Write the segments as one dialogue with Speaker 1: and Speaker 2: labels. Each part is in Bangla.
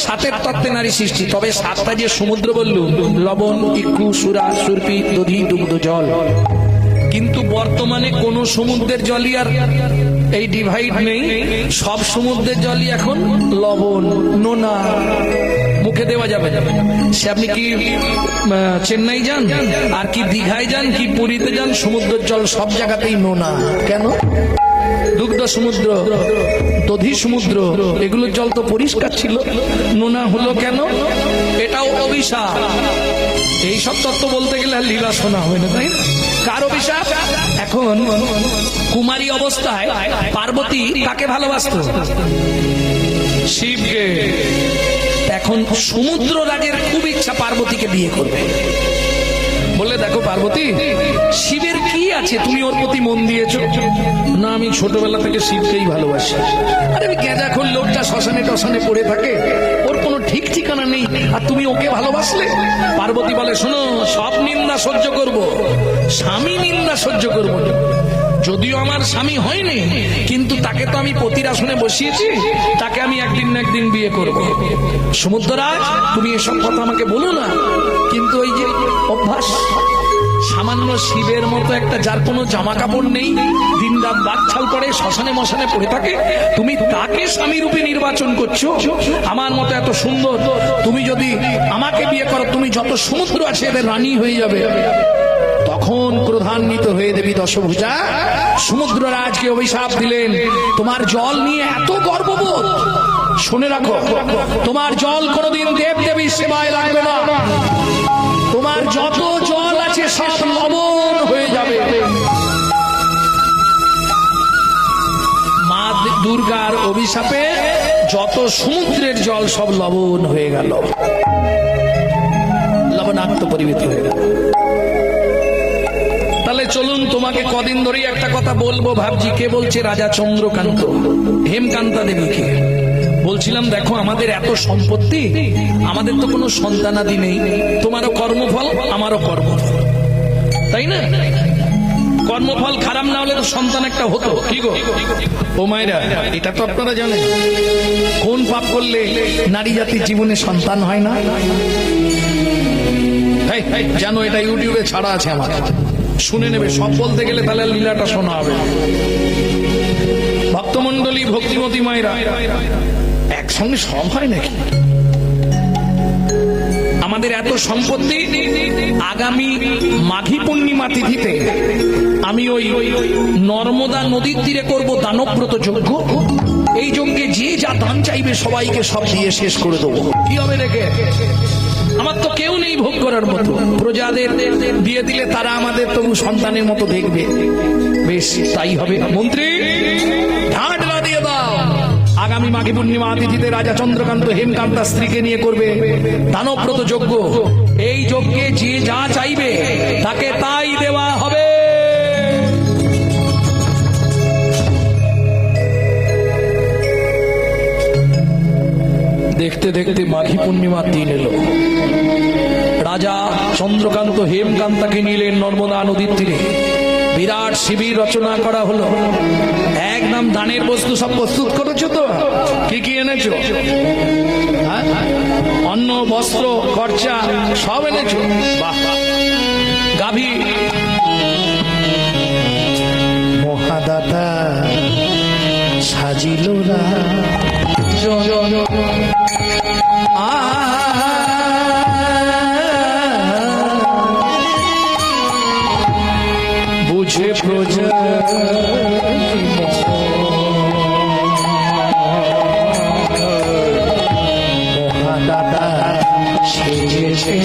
Speaker 1: সাতের তত্ত্বে নারী সৃষ্টি। তবে সাতটা যে সমুদ্র বলল, লবণ, ইক্ষু, সুরা, সুরপি, দধি, দুগ্ধ, জল, কিন্তু বর্তমানে কোন সমুদ্রের জলই আর এই ডিভাইড নেই। সব সমুদ্রের জলই এখন লবণ, নোনা, মুখে দেওয়া যাবে। সে আপনি কি চেন্নাই যান, আর কি দীঘায় যান, কি পুরীতে যান, সমুদ্রের জল সব জায়গাতেই নোনা। কেন? দুগ্ধ সমুদ্র, দধি সমুদ্র, এগুলোর জল তো পরিষ্কার ছিল, নোনা হলো কেন? এটাও অভিশাপ। এইসব তত্ত্ব বলতে গেলে আর লীলা শোনা হবে না, তাই না? কার অভিশাপ? এখন কুমারী অবস্থায় পার্বতী কাকে ভালোবাসত? শিবকে। এখন সমুদ্র রাজের খুব ইচ্ছা পার্বতীকে বিয়ে করবে। বললে, দেখো পার্বতী, শিবের কি আছে তুমি ওর প্রতি মন দিয়েছো? না, আমি ছোটবেলা থেকে শিবকেই ভালোবাসি। আরে আমি গেঁজা খোল, লোকটা শ্মশানে টশানে পড়ে থাকে, ওর কোনো ঠিক ঠিকানা নেই, আর তুমি ওকে ভালোবাসলে? পার্বতী বলে, শোনো, সব নিন্দা সহ্য করব, স্বামী নিন্দা সহ্য করব না। যদিও আমার স্বামী হয়নি, কিন্তু তাকে তো আমি পতির আসনে বসিয়েছি, তাকে আমি একদিন না একদিন বিয়ে করব। সমুদ্ররাজ, তুমি এসব কথা আমাকে বলো না, কিন্তু ওই যে অভ্যাস, সামান্য শিবের মতো একটা, যার কোনো জামা কাপড় নেই, দিন রাত বাকছাল করে শ্মশানে মশানে পড়ে থাকে, তুমি তাকে স্বামী রূপে নির্বাচন করছো? আমার মতো এত সুন্দর, তুমি যদি আমাকে বিয়ে করো, তুমি যত সমুদ্র আছে এদের রানী হয়ে যাবে। তখন ক্রোধান্বিত হয়ে দেবী দশভুজা সমুদ্র রাজকে অভিশাপ দিলেন, তোমার জল নিয়ে এত গর্ববোধ, শুনে রাখো, তোমার জল কোনোদিন দেব দেবীর সেবায় লাগবে না, তোমার যত জল আছে সব লবণ হয়ে যাবে। মা দুর্গার অভিশাপে যত সমুদ্রের জল সব লবণ হয়ে গেল, লবণাক্ত পরিণত হয়ে গেল। তাহলে চলুন, তোমাকে কদিন ধরেই একটা কথা বলবো ভাবছি। কে বলছে? রাজা চন্দ্রকান্ত হেমকান্তা দেবীকে বলছিলাম, দেখো আমাদের এত সম্পত্তি, আমাদের তো কোনো সন্তানাদি নেই, তোমারও কর্মফল আমারও কর্মফল, তাই না? কর্মফল খারাপ না হলে তো সন্তান একটা হতো, কি গো ও মায়েরা? এটা তো আপনারা জানেন, কোন পাপ করলে নারী জাতির জীবনে সন্তান হয় না? জানো, এটা ইউটিউবে ছাড়া আছে, আমার শুনে নেবে। সব বলতে গেলে তাহলে লীলাটা শোনা হবে। ভক্তমন্ডলী, ভক্তিমতী মায়েরা, একসঙ্গে সব হয় নাকি? আমাদের এত সম্পত্তি, আগামী মাঘী পূর্ণিমা তিথিতে আমি ওই নর্মদা নদীর তীরে করব দানব্রত যজ্ঞ। এই যজ্ঞে যে যা দান চাইবে সবাইকে সব দিয়ে শেষ করে দেবো। কি হবে দেখে? আমার তো কেউ নেই ভোগ করার মতো, প্রজাদের দিয়ে দিলে তারা আমাদের তবু সন্তানের মতো দেখবে। বেশ, তাই হবে। মন্ত্রী, ঢাডলা দিয়ে দাও, আগামী মাঘী পূর্ণিমা তিথিতে রাজা চন্দ্রকান্ত হেমকান্তা স্ত্রীকে নিয়ে করবে দানব্রত যজ্ঞ। এই যজ্ঞে যে যা চাইবে তাকে তাই দেওয়া হবে। দেখতে দেখতে মাঘী পূর্ণিমার দিন এলো। রাজা চন্দ্রকান্ত হেমকান্তাকে নিলেন নর্মদা নদীর তীরে। বিরাট শিবির রচনা করা হলো। একদম দানের বস্তু সব প্রস্তুত করেছো তো? কি কি এনেছো? অন্ন, বস্ত্র, খরচা সব এনেছো? বাহ! গাভী, মহাদাতা সাজিল বুঝে প্রজা মহাদাতা সেজেছে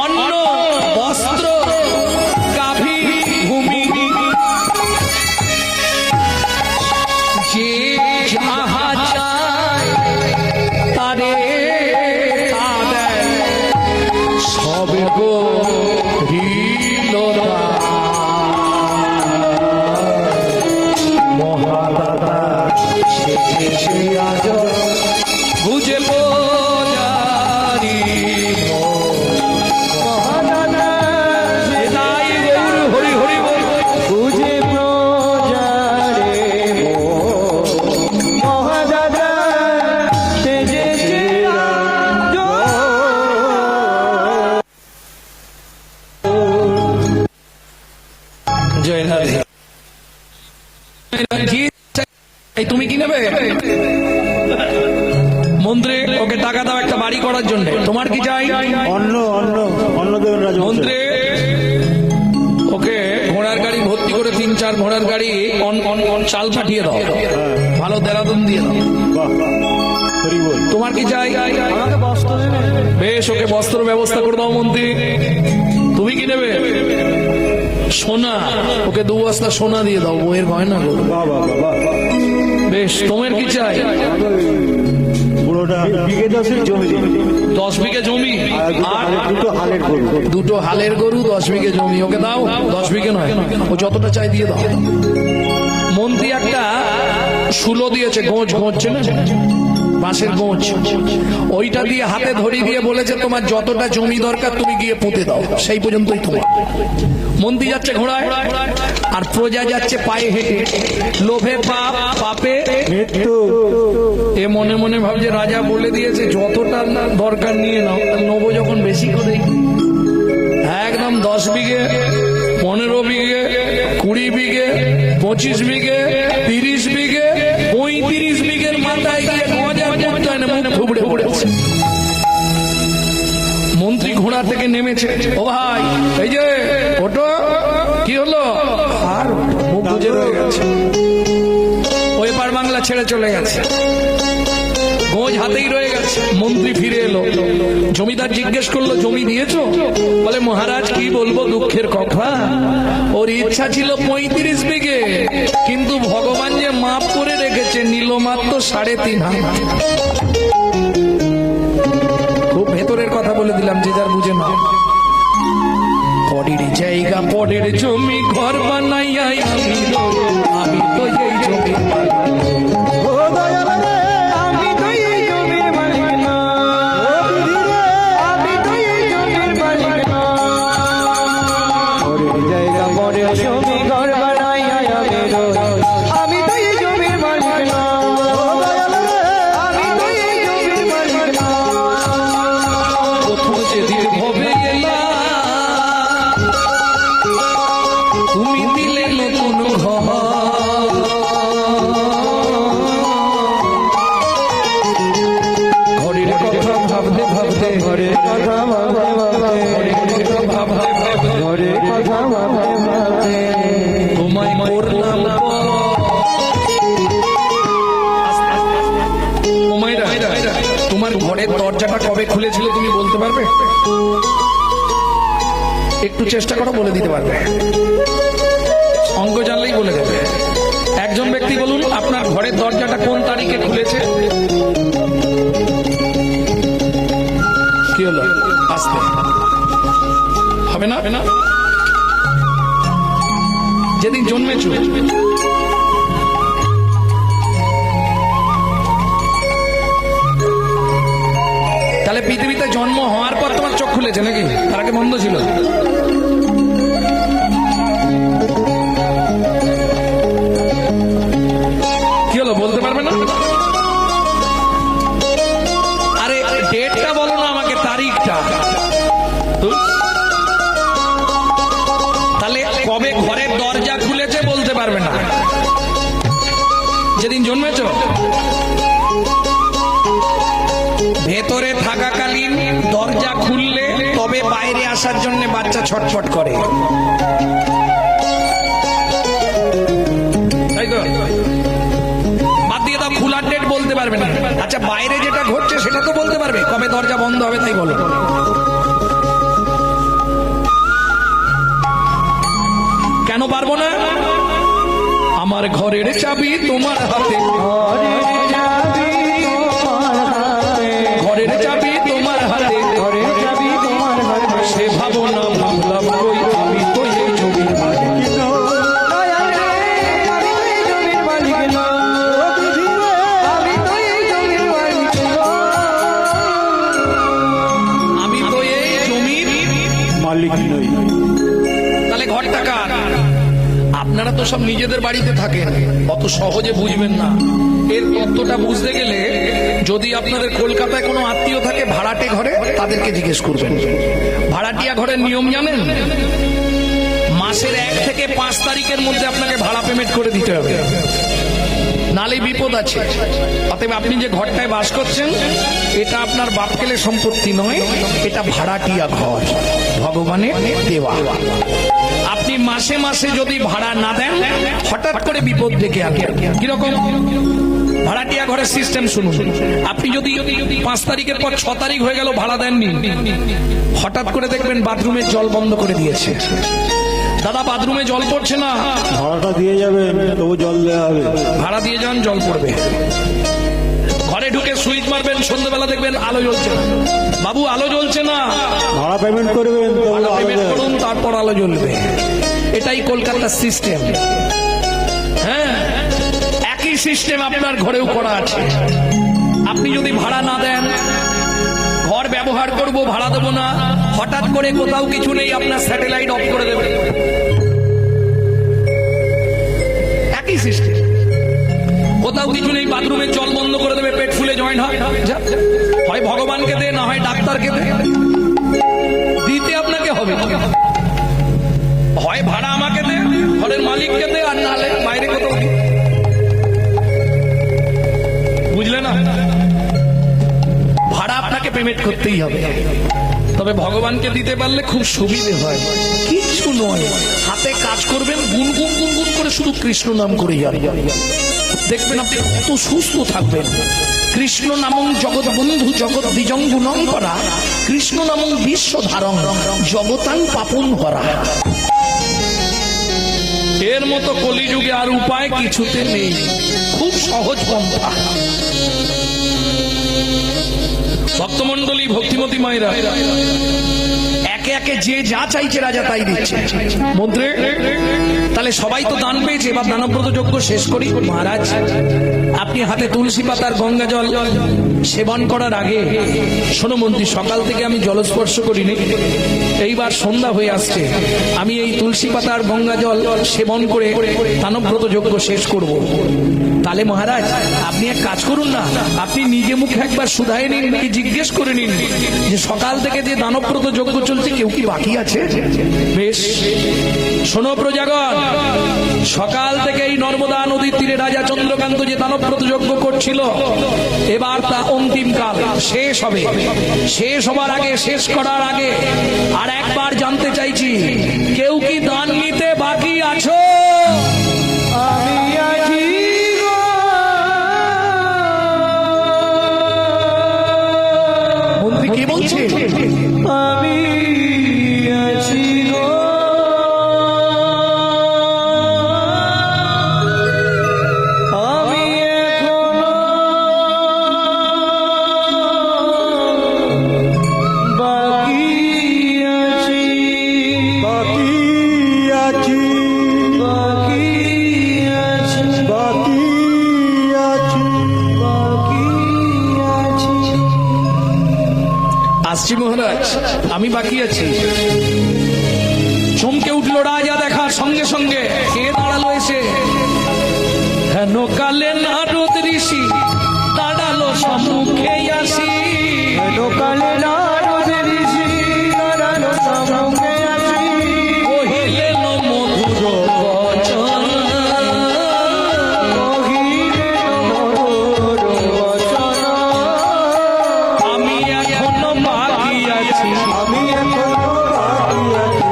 Speaker 1: অন্ন, বস্ত্র, গাভী, ভূমি জয় রাধে। এই তুমি কি নেবে? মন্ত্রী ওকে টাকা দাও একটা বাড়ি করার জন্য। তোমার কি চাই?
Speaker 2: অন্য দেবেন রাজা।
Speaker 1: মন্ত্রী ওকে ঘোড়ার গাড়ি ভর্তি করে 3-4 ঘোড়ার গাড়ি চাল পাঠিয়ে দাও, ভালো দেরাদুন দিয়ে দাও। তোমার কি চাই?
Speaker 2: আমাকে বস্ত্র দেবে।
Speaker 1: বেশ, ওকে বস্ত্র ব্যবস্থা করে দাও মন্ত্রী। তুমি কি নেবে? সোনা, ওকে 2 বস্তা সোনা দিয়ে দাও, বইয়ের গয়না করো। বেশ, তোমার কি চাই?
Speaker 2: পুরোটা বিঘে 10 জমি।
Speaker 1: 10 বিঘে জমি আর
Speaker 2: 2 হালের গরু।
Speaker 1: 2 হালের গরু, 10 বিঘে জমি ওকে দাও। 10 বিঘে নয়, ও যতটা চাই দিয়ে দাও। মন্ত্রী একটা শুলো দিয়েছে, গোঁজ চেনে, বাঁশের গোঁজ, ওইটা দিয়ে হাতে ধরিয়ে দিয়ে বলেছে তোমার যতটা জমি দরকার তুমি গিয়ে পুঁতে দাও, সেই পর্যন্তই তোমার। মন্ত্রী যাচ্ছে ঘোড়ায় আর প্রজা যাচ্ছে পায়ে হেঁটে। লোভে পাপ, পাপে
Speaker 2: মৃত্যু।
Speaker 1: এ মনে মনে ভাবছে রাজা বলে দিয়েছে যতটা দরকার নিয়ে নাও, নেবো যখন বেশি করেই। একদম 10 বিঘে, 15 বিঘে, 20 বিঘে, 25 বিঘে, 30 বিঘে, 35 বিঘের মাথায় গিয়ে গজা করতে হয় না, মুখ থুবড়ে পড়েছে। মন্ত্রী ঘোড়া থেকে নেমেছে। ও ভাই, এই যে ওটো কি হলো? আর মুখ বুঝে রয়ে গেছে, ওই পার বাংলা ছেড়ে চলে গেছে, গোজ হাতেই রয়ে গেছে। মন্ত্রী ফিরে এলো, জমিদার জিজ্ঞেস করলো জমি দিয়েছো? বলে মহারাজ কি বলবো দুঃখের কথা, ওর ইচ্ছা ছিল 35 বিঘে, কিন্তু ভগবান যে মাপ করে রেখেছে নিল মাত্র 3.5 হাত। খুব ভেতরের কথা বলে দিলাম, যে যার বুঝে না। পরের জায়গা পরের জমি ঘর বানাইয়া আমি তো এই জমি দরজাটা কবে খুলেছিল তুমি বলতে পারবে? একটু চেষ্টা করো, বলে দিতে পারবে। অঙ্ক জানলেই বলে দেবে। একজন ব্যক্তি বলুন আপনার ঘরের দরজাটা কোন তারিখে খুলেছে? কি হলো? আসতে হবে না? যেদিন জন্মেছো। তাহলে পৃথিবীতে জন্ম হওয়ার পর তোমার চোখ খুলেছে নাকি? তার আগে বন্ধ ছিল? কি হলো বলতে পারবে না? আরে ডেটটা বলো না আমাকে, তারিখটা। তাহলে কবে ঘরের দরজা খুলেছে বলতে পারবে না? যেদিন জন্মেছো। ভেতরে থাকাকালীন দরজা খুললে তবে বাইরে আসার জন্য বাচ্চা ছটফট করে, তাই তো? বাদ দিয়ে দাও, খোলার ডেট বলতে পারবে না। আচ্ছা, বাইরে যেটা ঘটছে সেটা তো বলতে পারবে, কবে দরজা বন্ধ হবে তাই বলো। কেন পারবো না? আমার ঘরের চাবি তোমার হাতে, ঘরের চাবি তোমার হাতে, সে ভাবনা ভাবলাম কই আমি তো এই জমির মালিক। আমি তো এই জমির
Speaker 2: মালিক নই।
Speaker 1: তাহলে ঘরটা কার? আপনারা তো সব নিজেদের বাড়িতে থাকেন, অত সহজে বুঝবেন না। এর তত্ত্বটা বুঝতে গেলে যদি আপনাদের কলকাতায় কোনো আত্মীয় থাকে ভাড়াটে ঘরে, তাদেরকে জিজ্ঞেস করবেন। ভাড়াটিয়া ঘরের নিয়ম জানেন? মাস মাসের 1 থেকে 5 তারিখের মধ্যে আপনাকে ভাড়া পেমেন্ট করে দিতে হবে, নালে বিপদ আছে। অতএব আপনি যে ঘরটায় বাস করছেন এটা আপনার বাপকেলে সম্পত্তি নয়, এটা ভাড়াটিয়া ঘর, ভগবানের দেওয়া। আপনি মাসে মাসে যদি ভাড়া না দেন হঠাৎ করে বিপদ ডেকে আনে। কিরকম ভাড়াটিয়া ঘরের সিস্টেম শুনুন। আপনি যদি 5 তারিখের পর 6 তারিখ হয়ে গেল ভাড়া দেননি, হঠাৎ করে দেখবেন বাথরুমের জল বন্ধ করে দিয়েছে। দাদা বাথরুমে জল পড়ছে না,
Speaker 2: ভাড়াটা দিয়ে যাবেন, তবু জল দেওয়া হবে।
Speaker 1: ভাড়া দিয়ে যান, জল পড়বে। ঘরে ঢুকে সুইচ মারবেন, সন্ধ্যাবেলা দেখবেন আলো জ্বলছে না। বাবু আলো জ্বলছে না,
Speaker 2: ভাড়া পেমেন্ট করবেন, তবু
Speaker 1: ভাড়া
Speaker 2: আলো
Speaker 1: পেমেন্ট
Speaker 2: দেওয়া হবে।
Speaker 1: করুন, তারপর আলো জ্বলবে। এটাই কলকাতার সিস্টেম। হ্যাঁ, একই সিস্টেম আপনার ঘরেও করা আছে। আপনি যদি ভাড়া না দেন, ঘর ব্যবহার করব ভাড়া দেবো না, হঠাৎ করে কোথাও কিছু নেই আপনার স্যাটেলাইট অফ করে দেবে। একই সিস্টেম। কোথাও কিছু নেই বাথরুমের জল বন্ধ করে দেবে, পেট ফুলে জয়েন্ট হয়। যা, হয় ভগবানকে দে, না হয় ডাক্তারকে দে, দিতে আপনাকে হবে। হয় ভাড়া আমাকে দে, ঘরের মালিককে দে, আর নাহলে বাইরে কোথাও দে। বুঝলে না? ভাড়া আপনাকে পেমেন্ট করতেই হবে। তবে ভগবানকে দিতে পারলে খুব সুবিধে হয়। কিছু নয়, হাতে কাজ করবেন, গুনগুন গুনগুন করে শুধু কৃষ্ণ নাম করে যাবেন, দেখবেন আপনি কত সুস্থ থাকবেন। কৃষ্ণ নামং জগৎ বন্ধু জগৎ দ্বিজঙ্গুনং করা, কৃষ্ণ নামং বিশ্ব ধারং জগতাং পাপন করা। এর মতো কলিযুগে আর উপায় কিছুতে নেই, খুব সহজ পন্থা। ভক্তমন্ডলী, ভক্তিমতী মায়েরা, একে একে যে যা চাইছে রাজা তাই দিচ্ছে। মন্ত্রে তাহলে সবাই তো দান পেয়েছে, এবার দানব্রত যজ্ঞ শেষ করি। মহারাজ আপনি হাতে তুলসী পাতার গঙ্গা জল সেবন করার আগে, শোনো মন্ত্রী, সকাল থেকে আমি জলস্পর্শ করিনি, এইবার সন্ধ্যা হয়ে আসছে, আমি এই তুলসী পাতার গঙ্গা জল সেবন করে দানব্রত যজ্ঞ শেষ করব। তাহলে মহারাজ আপনি এক কাজ করুন না, আপনি নিজে মুখে একবার শুধায় নিন, কি জিজ্ঞেস করে নিন যে সকাল থেকে যে দানব্রত যজ্ঞ চলছে কেউ কি বাকি আছে। বেশ, শোনো প্রজাগণ, সকাল থেকে এই নর্মদা নদীর তীরে রাজা চন্দ্রকান্ত যে দানব্রত যজ্ঞ করছিল, এবার তা অন্তিম কাল শেষ হবে। শেষ হবার আগে, শেষ করার আগে আর একবার জানতে চাইছি, কেউ কি দান নিতে বাকি আছো?
Speaker 2: আমি আছি গো।
Speaker 1: মন্ত্রী কে বলছে?
Speaker 2: আমি আছি গো। আমি এখনো বাকি আছি, বাকি আছি, বাকি আছি, বাকি আছি, বাকি আছি।
Speaker 1: আসছি মহারাজ, আমি বাকি আছি। চমকে উঠলো রাজা দেখার সঙ্গে সঙ্গে। কে দাঁড়ালো এসে? হেন কালে নারদ ঋষি দাঁড়ালো সম্মুখে আসি।
Speaker 2: লোকালে নারদ ঋষি দাঁড়ালো সম্মুখে আসি।
Speaker 1: কহিলেন মধুর বচন,
Speaker 2: কহিলেন মধুর বচন।
Speaker 1: আমি এখনো বাকি আছি,
Speaker 2: আমি এখনো বাকি আছি।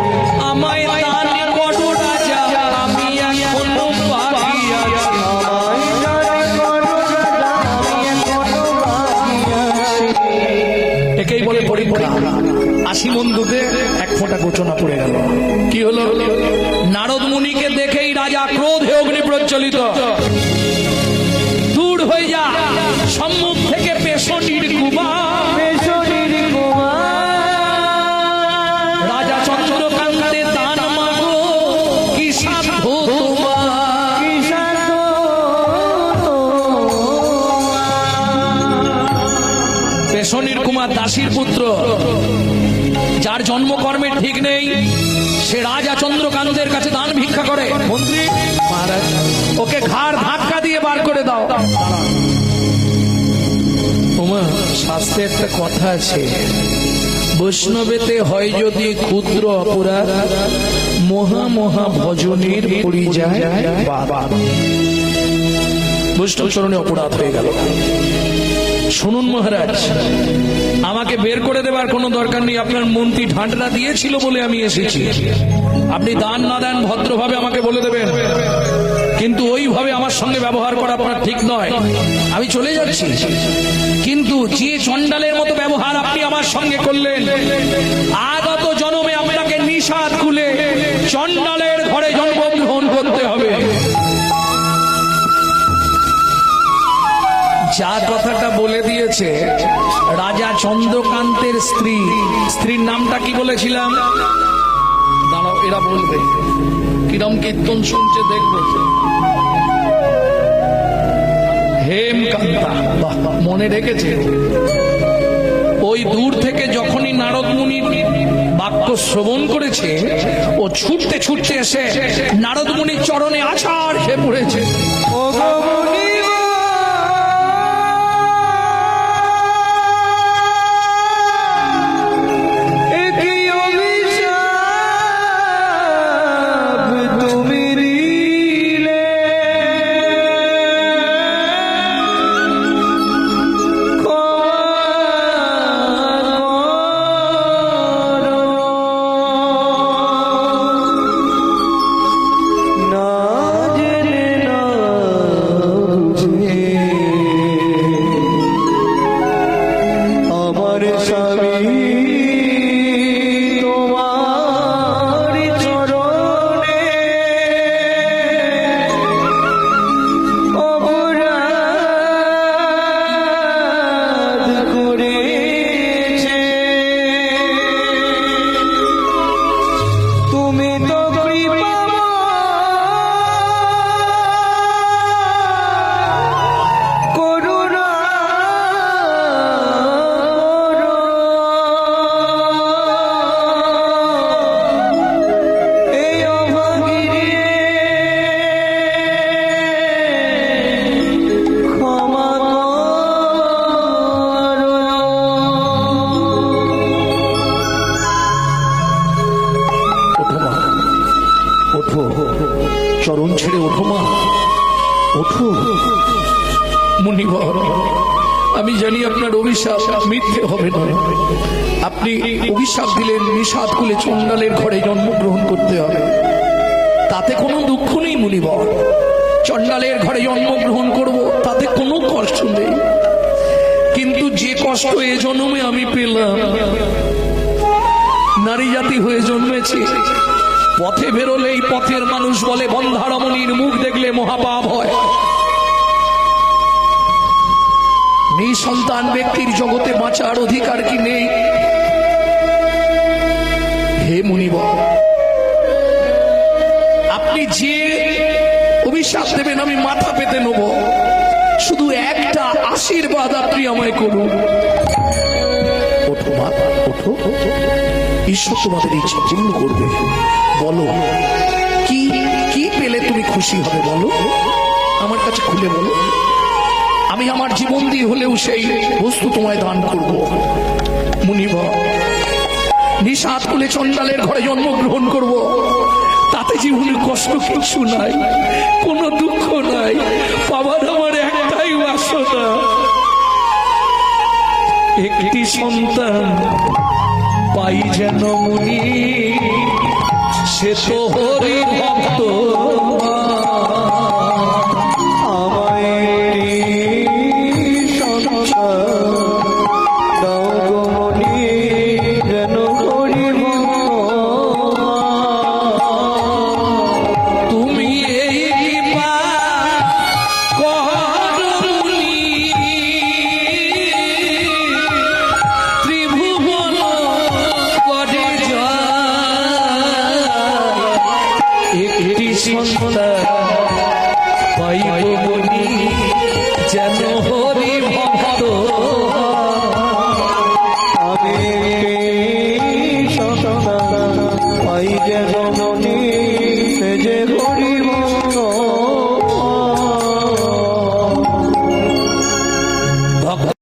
Speaker 1: আমায় দান করো রাজা, আমি এখনো বাকি আছি।
Speaker 2: আমায় দান করো রাজা, আমি এখনো বাকি আছি।
Speaker 1: একেই বলে পরীক্ষা। 80 মণ দুধে 1 ফোঁটা গোচনা পড়ে গেল। কি হলো? নারদ মুনিকে দেখেই রাজা ক্রোধে অগ্নি প্রজ্বলিত। দূর হয়ে যা, সম্মুখ থেকে পেশনির কুবা।
Speaker 2: পেশনির কুমার।
Speaker 1: রাজা চন্দ্রকান্তে দান মাগো, কি সাধ্য তোমার?
Speaker 2: কি সাধ্য
Speaker 1: পেশনির কুমার দাসীর পুত্র, যার জন্মকর্মের ঠিক নেই, সে রাজা চন্দ্রকান্তের কাছে দান ভিক্ষা করে। মন্ত্রী মহারাজ, ওকে ঘাড় ধাক্কা দিয়ে বার করে দাও। ওমা, শাস্ত্রে একটা কথা আছে, বৈষ্ণবেতে হয় যদি ক্ষুদ্র অপরাধ, মহা মহা ভজনের পরিযায় বাবা। বৈষ্ণব চরণে অপরাধ হয়ে গেল। শুনুন মহারাজ, আমাকে বের করে দেবার কোনো দরকার নেই। আপনার মন্ত্রী ঢান্ডা দিয়েছিল বলে আমি এসেছি। আপনি দান না দেন ভদ্রভাবে আমাকে বলে দেবেন, কিন্তু ওইভাবে আমার সঙ্গে ব্যবহার করা আপনার ঠিক নয়। আমি চলে যাচ্ছি, কিন্তু যে চণ্ডালের মতো ব্যবহার আপনি আমার সঙ্গে করলেন, আগত জন্মে আপনাকে নিষাদ খুলে চণ্ডালের ঘরে জন্মগ্রহণ করতে হবে। যা কথাটা বলে দিয়েছে রাজা চন্দ্রকান্তের স্ত্রীর নামটা কি বলেছিলাম? দাঁড়াও, এরা বলবে কিরম কীর্তন শুনছে দেখবো। হেমকান্তা, বাহ, মনে রেখেছে। ওই দূর থেকে যখনই নারদ মুনির বাক্য শ্রবণ করেছে, ও ছুটতে ছুটতে এসে নারদ মুনির চরণে আছাড় খেয়ে পড়েছে। চরণ ছেড়ে ওঠো মা, ওঠো। মুনিবর, আমি জানি আপনার অভিশাপ মিথ্যে হবে না। আপনি অভিশাপ দিলেন নিষাদ খুলে চণ্ডালের ঘরে জন্মগ্রহণ করতে হবে, তাতে কোনো দুঃখ নেই মুনিবর। চণ্ডালের ঘরে জন্মগ্রহণ করব, তাতে কোনো কষ্ট নেই। কিন্তু যে কষ্ট এ জন্মে আমি পেলাম, নারী জাতি হয়ে জন্মেছি, পথে বেরোলেই পথের মানুষ বলে বন্ধারমণীর মুখ দেখলে মহাপাপ হয়। নিঃসন্তান ব্যক্তির জগতে বাঁচার অধিকার কি নেই? হে মুনিবর, আপনি যে অভিশাপ দেবেন আমি মাথা পেতে নেব, শুধু একটা আশীর্বাদ আপনি আমায় করুন। ওঠো মা, ওঠো, ঈশ্বর তোমাদের ইচ্ছা পূর্ণ করবে। বলো কি কি পেলে তুমি খুশি হবে, বলো, আমার কাছে খুলে বলো। আমি আমার জীবন দিয়ে হলেও সেই বস্তু তোমায় দান করব। মুনিবর, নিষাদ খুলে চণ্ডালের ঘরে জন্মগ্রহণ করব, তাতে জীবনে কষ্ট কিছু নাই, কোনো দুঃখ নাই, পাবার আমার একটাই বাসনা, একটি সন্তান পাই যেন মুনি, সে তো হরি ভক্ত।